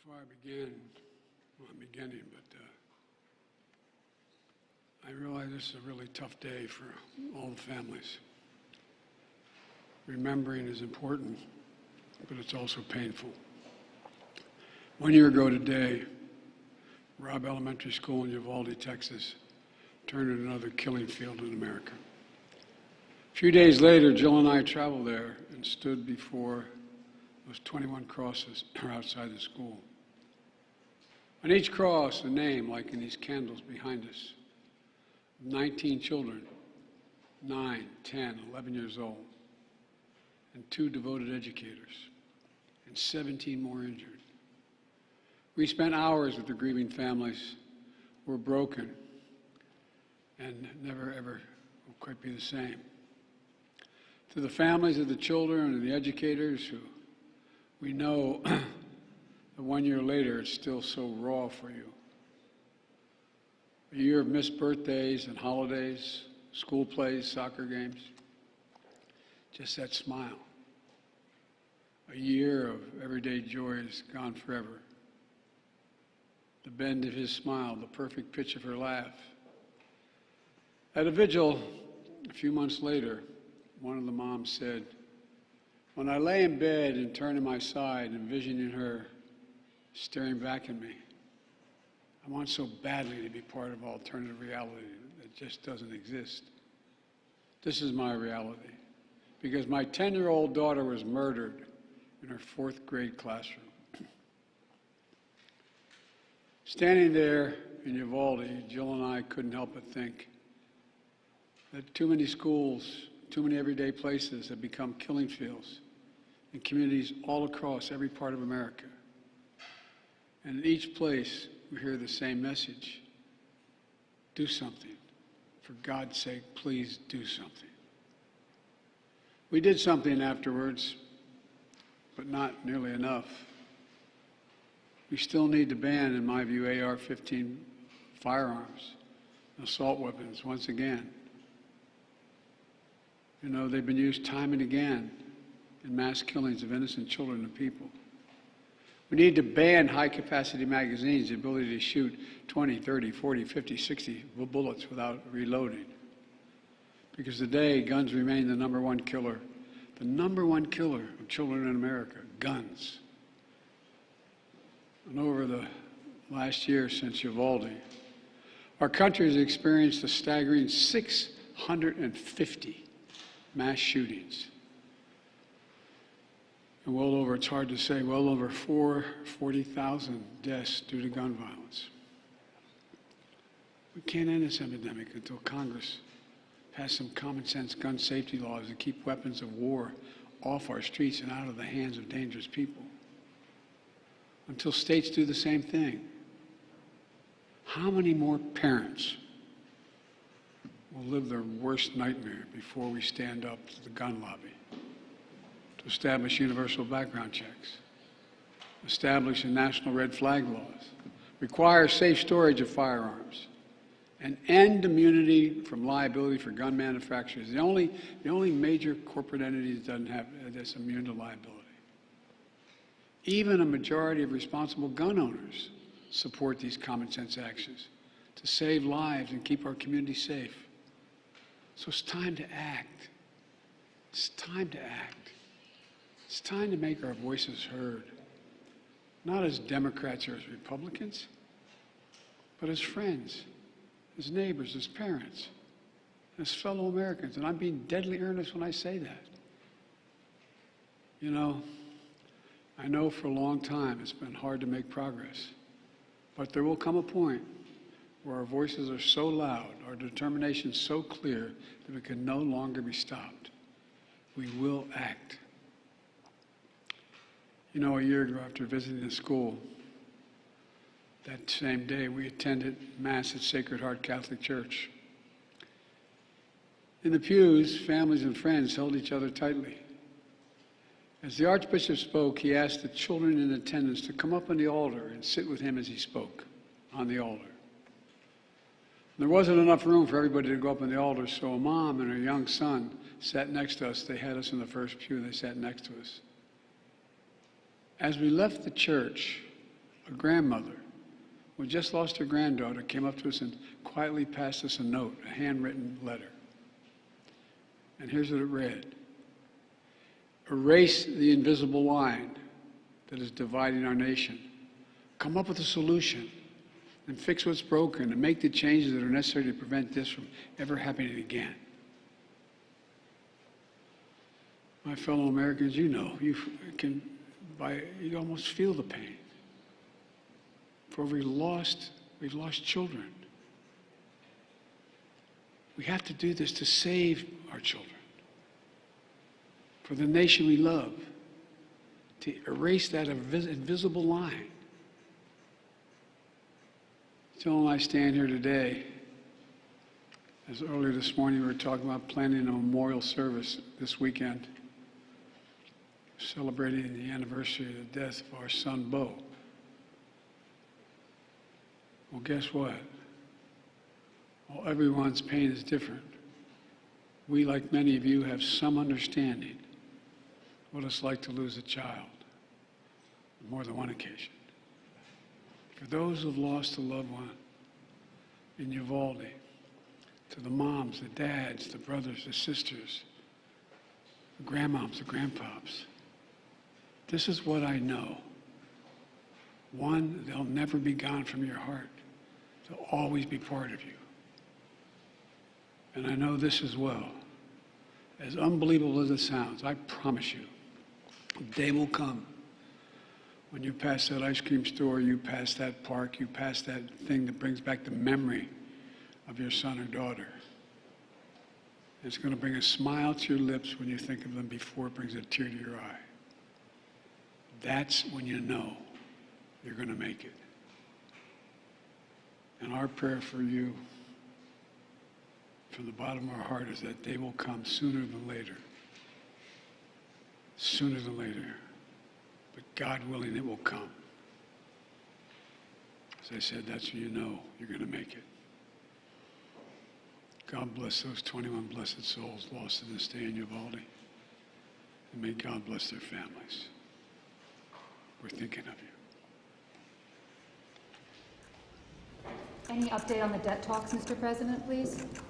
Before I begin, well, I'm beginning, but I realize this is a really tough day for all the families. Remembering is important, but it's also painful. 1 year ago today, Robb Elementary School in Uvalde, Texas, turned into another killing field in America. A few days later, Jill and I traveled there and stood before those 21 crosses outside the school. On each cross, a name, like in these candles behind us, 19 children, 9, 10, 11 years old, and 2 devoted educators, and 17 more injured. We spent hours with the grieving families who were broken and never, ever will quite be the same. To the families of the children and the educators who we know that 1 year later it's still so raw for you. A year of missed birthdays and holidays, school plays, soccer games, just that smile. A year of everyday joys gone forever. The bend of his smile, the perfect pitch of her laugh. At a vigil a few months later, one of the moms said, "When I lay in bed and turn to my side, envisioning her staring back at me, I want so badly to be part of alternative reality that just doesn't exist. This is my reality, because my 10-year-old daughter was murdered in her 4th grade classroom." Standing there in Uvalde, Jill and I couldn't help but think that too many schools, too many everyday places have become killing fields in communities all across every part of America. And in each place, we hear the same message: do something. For God's sake, please do something. We did something afterwards, but not nearly enough. We still need to ban, in my view, AR-15 firearms, assault weapons, once again. You know, they've been used time and again in mass killings of innocent children and people. We need to ban high-capacity magazines, the ability to shoot 20, 30, 40, 50, 60 bullets without reloading. Because today, guns remain the number one killer of children in America, guns. And over the last year since Uvalde, our country has experienced a staggering 650 mass shootings. And it's hard to say, well over 40,000 deaths due to gun violence. We can't end this epidemic until Congress passes some common sense gun safety laws that keep weapons of war off our streets and out of the hands of dangerous people. Until states do the same thing. How many more parents will live their worst nightmare before we stand up to the gun lobby to establish universal background checks, establish national red flag laws, require safe storage of firearms, and end immunity from liability for gun manufacturers? The only major corporate entity that's immune to liability. Even a majority of responsible gun owners support these common sense actions to save lives and keep our community safe. So it's time to act. It's time to act. It's time to make our voices heard, not as Democrats or as Republicans, but as friends, as neighbors, as parents, as fellow Americans. And I'm being deadly earnest when I say that. You know, I know for a long time it's been hard to make progress, but there will come a point where our voices are so loud, our determination so clear that it can no longer be stopped. We will act. You know, a year ago, after visiting the school, that same day we attended Mass at Sacred Heart Catholic Church. In the pews, families and friends held each other tightly. As the Archbishop spoke, he asked the children in attendance to come up on the altar and sit with him as he spoke on the altar. There wasn't enough room for everybody to go up on the altar, so a mom and her young son sat next to us. They had us in the first pew. They sat next to us. As we left the church, a grandmother who just lost her granddaughter came up to us and quietly passed us a note, a handwritten letter. And here's what it read. Erase the invisible line that is dividing our nation. Come up with a solution and fix what's broken and make the changes that are necessary to prevent this from ever happening again. My fellow Americans, you know, you almost feel the pain. For we've lost children. We have to do this to save our children. For the nation we love, to erase that invisible line. Jill and I stand here today, as earlier this morning we were talking about planning a memorial service this weekend, celebrating the anniversary of the death of our son, Bo. Well, guess what? While everyone's pain is different, we, like many of you, have some understanding what it's like to lose a child on more than one occasion. For those who have lost a loved one in Uvalde, to the moms, the dads, the brothers, the sisters, the grandmoms, the grandpops, this is what I know. One, they'll never be gone from your heart. They'll always be part of you. And I know this as well. As unbelievable as it sounds, I promise you, a day will come when you pass that ice cream store, you pass that park, you pass that thing that brings back the memory of your son or daughter. It's going to bring a smile to your lips when you think of them before it brings a tear to your eye. That's when you know you're going to make it. And our prayer for you from the bottom of our heart is that day will come sooner than later. Sooner than later. But God willing, it will come. As I said, that's when you know you're going to make it. God bless those 21 blessed souls lost in this day in Uvalde. And may God bless their families. We're thinking of you. Any update on the debt talks, Mr. President, please?